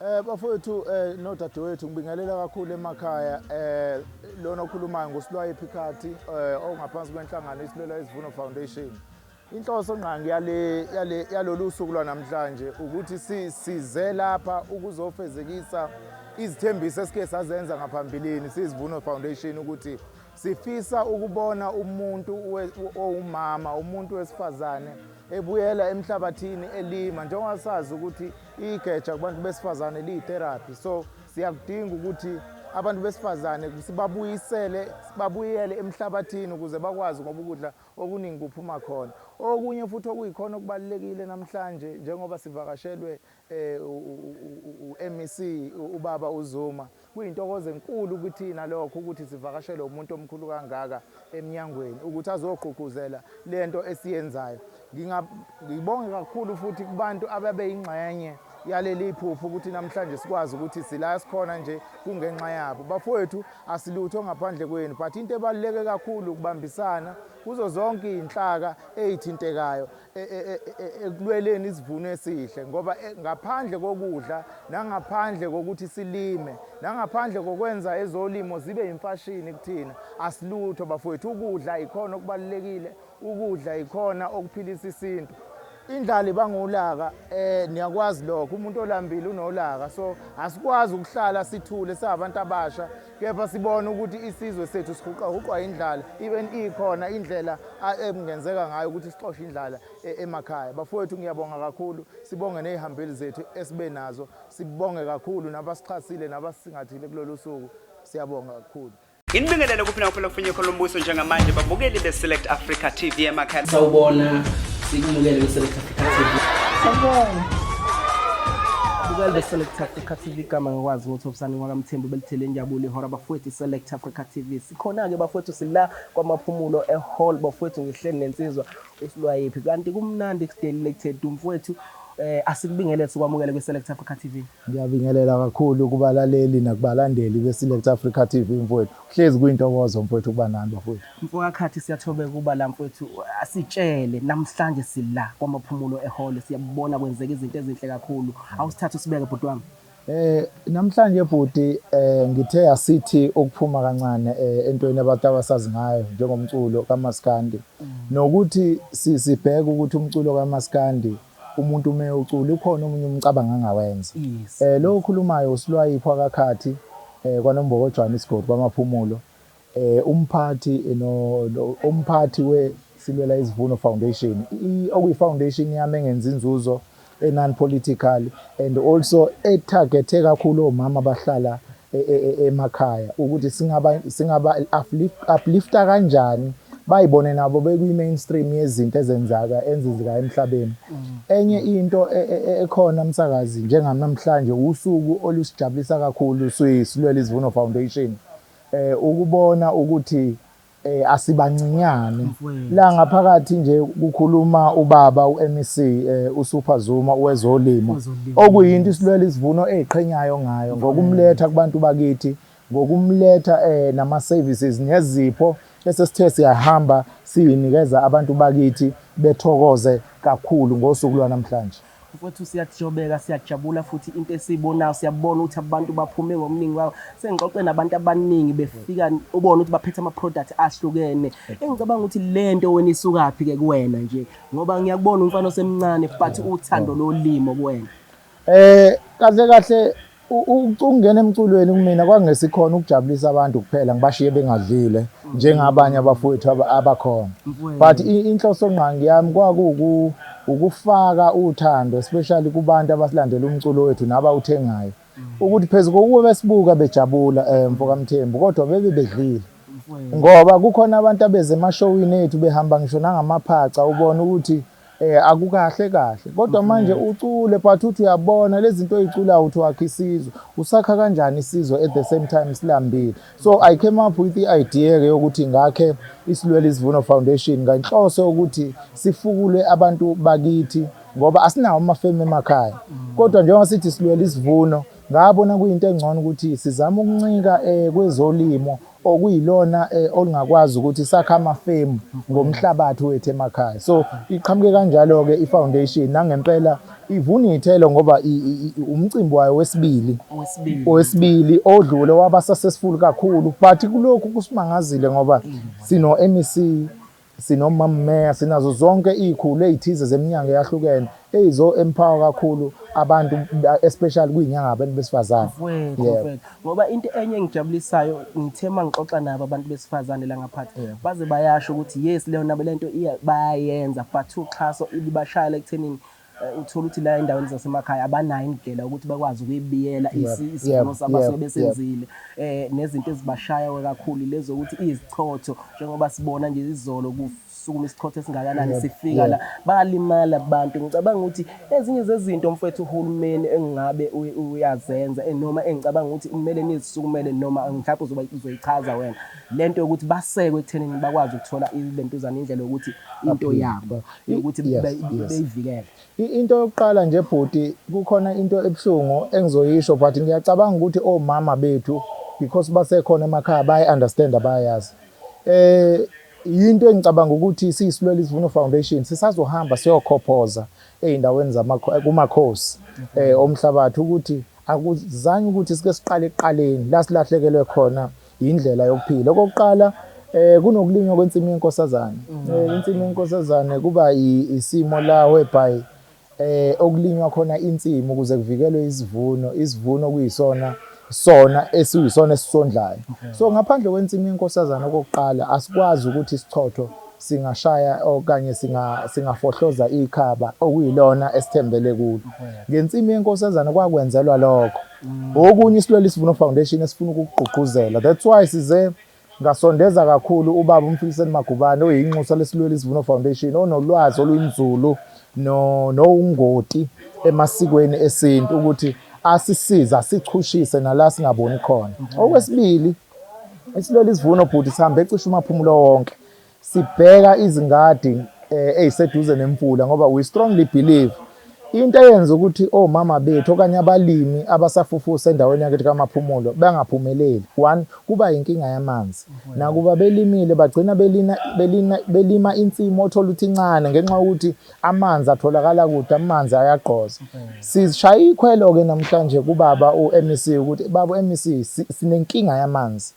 Bafowethu nodadewethu ngibingelela kakhulu emakhaya lona okhulumayo nguSilwayi Phikathi ongaphansi kwenhlangano Silwela Ezemvelo Foundation. Inhloso ngqangi yalolu suku lwanamhlanje ukuthi size lapha ukuzofezekisa izithembiso esike sazenza ngaphambilini Isivuno Foundation ukuthi sifisa ukubona umuntu owumama, umuntu wesifazane ebuyela emhlabathini elima njengoba sazi ukuthi igeja kubantu besifazane liyitherapy. So siyakudinga ukuthi abantu besifazane babuyele emhlabathini ukuze bakwazi ngoba ukudla okuningi kuphuma khona. Okunye futhi okuyikhona okubalekile namhlanje njengoba sivakashelwe MEC ubaba uZuma, kuyintokozo enkulu kuthina lokho ukuthi sivakashelwe umuntu omkhulu kangaka eminyangweni ukuthi azogqugquzela lento esiyenzayo. Ngibonge kakhulu futhi kubantu ababeyingxenye yaleli phupho ukuthi namhlanje sikwazi ukuthi sila sikhona nje kungenxa yabo. Bafowethu asilutho ngaphandle kwenu, but into ebaluleke kakhulu ukubambisana kuzo zonke izinhlaka ezithintekayo ekulweleni isivuno esihle ngoba ngaphandle kokudla nangaphandle kokuthi silime nangaphandle kokwenza ezolimo zibe imfashini kuthina asilutho bafowethu. Ukudla ikhona okubalekile, ukudla ikhona okuphilisa isintu. Indlala ibangulaka niyakwazi lokho, umuntu olambile unolaka, so asikwazi ukuhlala sithule sabantu abasha kepha sibone ukuthi isizwe sethu sihuqwa indlala, even ikhona indlela engenzeka ngayo ukuthi sixoshe indlala emakhaya. Bafowethu ngiyabonga kakhulu, sibonge nezihambeli zethu esibe nazo, sibonge kakhulu nabasichasile nabasisingathile kulolu suku, siyabonga kakhulu. Inibingelele kuphina kuphela kolombuso njengamanje babukeli beSelect Africa TV emakhaya. Sawubona sikumukele beSelect Africa TV. Sawubona. Ubukele beSelect Africa TV kama ngikwazi ukuthi ubusani kwaMthembu belithele injabulo ihora bafowethu iSelect Africa TV. Sikhona ke bafowethu sila kwamaphumulo ehall bafowethu ngihleli nensizwa uSilwayi kanti kumnandi kudelelated umfowethu. Asikubingelele sikwamukele kweSelect Africa TV. Ngiyabingelela kakhulu kubalaleli nakubalandeli beSelect Africa TV mfowethu. Hlezi kuyintokozo mfowethu kuba nani bafowethu. Mfowakhathi siyathobeka kuba la mfowethu asitshele namhlanje sila kwamaphumulo ehall siyabona kwenzeka izinto ezinhle kakhulu. Awusithathe usibeke bhuti wami. Namhlanje bhuti ngithe asithi ukuphuma kancane entweni abantu abasazi ngayo njengomculo kaMaskandi nokuthi sibheke ukuthi umculo kaMaskandi umuntu umeyucula ukhona omunye umcabango angawenza. Lo okhulumayo uSilwayi Phakathi kwaNombogo Johannesburg kwamaphumulo umphathi weSilwela Isivuno Foundation okuyifoundation yami engenza inzuzo non-political and also etargethe kakhulu omama abahlala emakhaya ukuthi singaba uplifta kanjani bayibone nabo bekuyi-mainstream yezinto enzenzeka emhlabeni. Enye into ekhona msakazi njengamhlanje usuku olusijabulisa kakhulu Silwela Isivuno Foundation ukubona ukuthi asibancinyane la ngaphakathi nje kukhuluma ubaba uMEC uSupha Zuma wezolimo okuyinto iSilwela Isivuno eziqhenyayo ngayo ngokumletha kubantu bakithi ngokumletha nama-services nezipho esesithe siyahamba siyinikeza abantu bakithi bethokoze kakhulu ngosuku lwanamhlanje. Mfowethu siyajobeka siyajabula futhi into esibonayo siyabona ukuthi abantu baphume ngomningi wabo sengixoxe nabantu abaningi befika ubone ukuthi baphethe ama-product ahlukene. Engicabanga ukuthi lento wena isukaphi ke kuwena nje ngoba ngiyakubona umfana osemncane but uthando lolimo kuwena. Kahle ukungena emculweni kumina kwangesikhona ukujabulisa abantu kuphela ngibashiye bengadlile njengabanye abafowethu abakhona, but inhloso ngqangi yami ukufaka uthando especially kubantu abasilandela umculo wethu nabawuthengayo ukuthi phezulu kokuba besibuka bejabula mfokaMthembu kodwa bedlile ngoba kukhona abantu abeze emashowini ethu behamba ngisho nangamaphaca ubona ukuthi akukahle kodwa manje ucule but uthi uyabona lezi zinto ezicula uthi wakhe isizwe usakha kanjani isizwe at the same time silambile. So I came up with the idea ke yokuthi ngakhe iSilwela Isivuno Foundation ngenhloso ukuthi sifukule abantu bakithi ngoba asinawo amafemu emakhaya kodwa njengoba sithi Silwela Isivuno ngabona kuyinto engcono ukuthi sizame ukuncika kwezolimo okuyilona olungakwazi ukuthi sakha amafemu ngomhlabathi wethu emakhaya. So iqhamuke kanjalo-ke i-foundation nangempela ivuna iy'thelo ngoba umcimbi wayo wesibili odlule waba successful kakhulu, but kulokhu kusimangazile ngoba sino-MEC, sino-Meya, sinazo zonke iy'khulu ey'thize zeminyango eyahlukene ey'zo-empower kakhulu abantu especially kuy'nyanga abantu besifazane. Ngoba into enye engijabulisayo ngithe uma ngixoxa nabo abantu besifazane la ngaphansi baze bayasho ukuthi yes leyo nabo lento bayayenza, but uxhaso ibashayela ekuthenini uthola ukuthi la endaweni zasemakhaya abanayo indlela ukuthi bakwazi ukuyibiyela isivuno sabo sebesenzile, nezinto ezibashayayo kakhulu lezo ukuthi izichotho njengoba sibona nje izolo kusukuma isichotho esingakanani sifika la balimala abantu. Ngicabanga ukuthi ezinye zezinto mfethu uhulumeni engabe uyazenza noma engicabanga ukuthi kumele nizisukumele noma mhlawumbe uzoyichaza wena lento yokuthi basekwe ekuthenini bakwazi ukuthola ilentuzana indlela yokuthi into yabo ukuthi beyivikele. Into yokuqala nje bhuti, kukhona into ebuhlungu engizoyisho but ngiyacabanga ukuthi omama bethu because basekhona emakhaya bayi-understand, bayayazi. Into engicabanga ukuthi siyiSilwela Isivuno Foundation sisazohamba siyokhophoza ey'ndaweni kumakhosi omhlabathi ukuthi akuzange ukuthi sike siqale ekuqaleni la silahlekelwe khona indlela yokuphila. Okokuqala kunokulinywa kwensimu yenkosazane. Insimu yenkosazane kuba isimo la whereby okulinywa khona insimu ukuze kuvikelwe isivuno kuyisona esiyisona esisondlayo. So ngaphandle kwensimu yenkosazane okokuqala asikwazi ukuthi isichotho singashaya okanye singafohloza ikhaba okuyilona esithembele kulo. Ngensimu yenkosazane kwakwenzelwa lokho. Okunye iSilwela Isivuno Foundation esifuna ukugqugquzela. That's why size ngasondeza kakhulu ubaba uMfikiseni Magubane oyinxusa leSilwela Isivuno Foundation onolwazi oluyinzulu nowungoti emasikweni esintu ukuthi asisiza sichushise nala singaboni khona. Okwesibili iSilwela Isivuno bhuti sihambe ecishe umaphumulo wonke sibheka izingadi eziseduze nemfula ngoba we strongly believe into eyenza ukuthi omama bethu okanye abalimi abasafufusa endaweni yakithi kaMaphumulo bangaphumeleli. One, kuba inkinga yamanzi. Nakuba belimile bagcina belima insimu othola ukuthi incane ngenxa yokuthi amanzi atholakala kude, amanzi ayagqoza. Sishaya ikhwelo-ke namhlanje kubaba u-MEC ukuthi baba u-MEC sinenkinga yamanzi.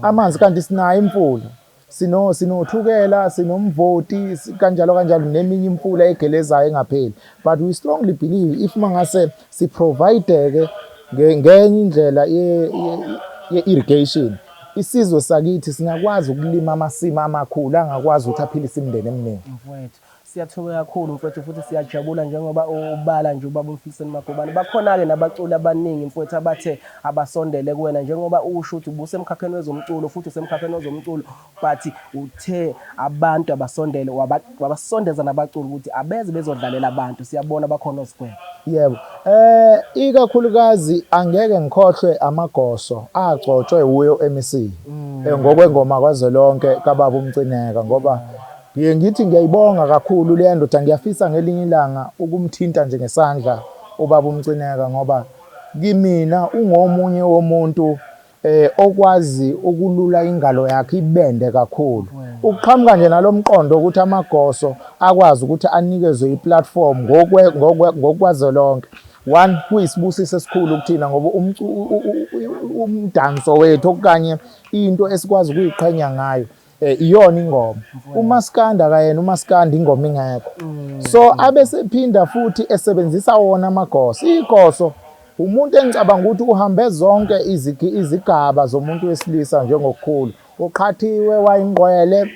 Amanzi kanti sinayo imfula. Sinothukela, sinomvoti, kanjalo neminye imfula egelezayo engapheli. But we strongly believe if mangase siprovide-ke ngenye indlela ye-irrigation, isizwe sakithi singakwazi ukulima amasimu amakhulu angakwazi ukuthi aphilise imindeni eminingi. Siyathokoza kakhulu mfowethu futhi siyajabula njengoba ubala nje ubaba uMfikiseni Magubane. Bakhona-ke nabaculi abaningi mfowethu abathe abasondele kuwena njengoba usho ukuthi ubusemkhakheni wezomculo futhi usemkhakheni wezomculo, but uthe abantu abasondele wabasondeza nabaculi ukuthi abeze bezodlalela abantu. Siyabona bakhona oSquare. Yebo. Ikakhulukazi angeke ngikhohlwe Amagoso agcotshwe uyo MEC ngokwengoma kaZwelonke kababa uMcineka ngoba ngithi ngiyayibonga kakhulu le ndoda, ngiyafisa ngelinye ilanga ukumthinta nje ngesandla ubaba uMcineka ngoba kimina ungomunye womuntu okwazi ukulula ingalo yakhe ibende kakhulu. Ukuqhamuka nje nalomqondo ukuthi Amagoso akwazi ukuthi anikezwe iplatform ngokwaZwelonke. One, kuyisibusiso esikhulu kuthina ngoba umdanso wethu okanye into esikwazi ukuyiqhenya ngayo iyona ingoma. uMaskandi kayena uMaskandi ingoma ingekho. So abesephinda futhi esebenzisa wona Amagoso. Igoso umuntu engicabanga ukuthi uhambe zonke izigaba zomuntu wesilisa njengokukhulu. Uqhathiwe, wayingqwele,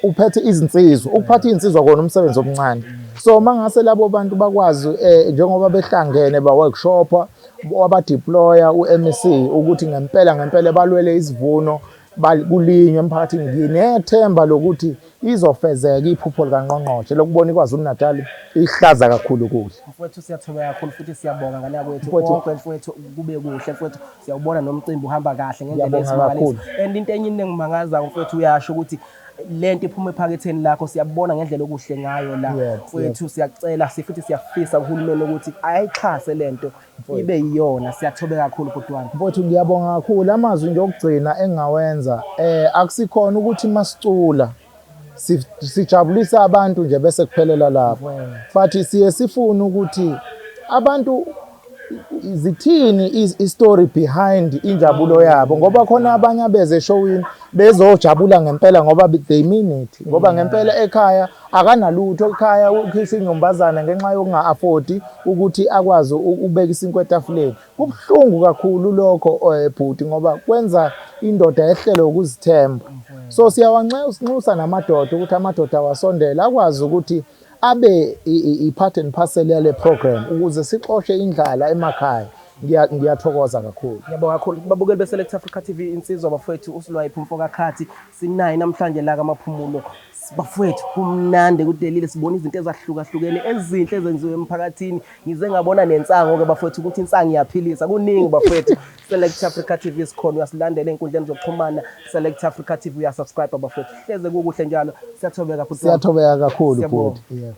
uphethe izinsizwa. Ukuphatha izinsizwa kona umsebenzi omncane. So mangase labo bantu bakwazi njengoba behlangene ba-workshopa wabadeploya u-MEC ukuthi ngempela balwele isivuno kulinywe emphakathini. Nginethemba lokuthi izofezeka iphupho likaNgqongqoshe lokubona iKwaZulu Natal ihlaza kakhulu kuhle. Mfowethu siyathokoza kakhulu futhi siyabonga ngana kwethu konke mfowethu kube kuhle mfowethu. Siyawubona nomcimbi uhamba kahle ngendlela esimangaliso. And into enye engimangaza mfowethu uyasho ukuthi lento iphuma ephaketheni lakho siyabona ngendlela okuhle ngayo la wethu siyacela futhi siyafisa uhulumeni ukuthi ayixhase lento ibe yiyona siyathobeka kakhulu kodwana mfowethu ngiyabonga kakhulu amazwi nje okugcina engawenza akusikhona ukuthi masicula sijabulisa abantu nje bese kuphelela lapho but siye sifuna ukuthi abantu zithini i-story behind injabulo yabo ngoba khona abanye abeze showini bezojabula ngempela ngoba they mean it ngoba ngempela ekhaya akanalutho ekhaya ukhisa inyombazana ngenxa yokunga-afford ukuthi akwazi ukubeka isinkwa etafuleni kubuhlungu kakhulu lokho bhuti ngoba kwenza indoda ehlele ukuzithemba so siyawanxusa namadoda ukuthi amadoda awasondele akwazi ukuthi abe i-part and parcel yale program ukuze sixoshe indlala emakhaya ngiyathokoza kakhulu. Ngiyabonga kakhulu babukeli beSelect Africa TV insizwa bafowethu uSilwayipho Mfokakhathi sinaye namhlanje la kamaphumulo bafowethu kumnandi kudelile sibona izinto ezahlukahlukene ezinhle ezenziwe emphakathini ngize ngabona nensango ke bafowethu ukuthi insango iyaphilisa kuningi bafowethu Select Africa TV sikhona uyasilandela einkundleni zokuxhumana Select Africa TV uyasubscribe bafowethu hleze kukuhle njalo siyathobeka kakhulu futhi yeah.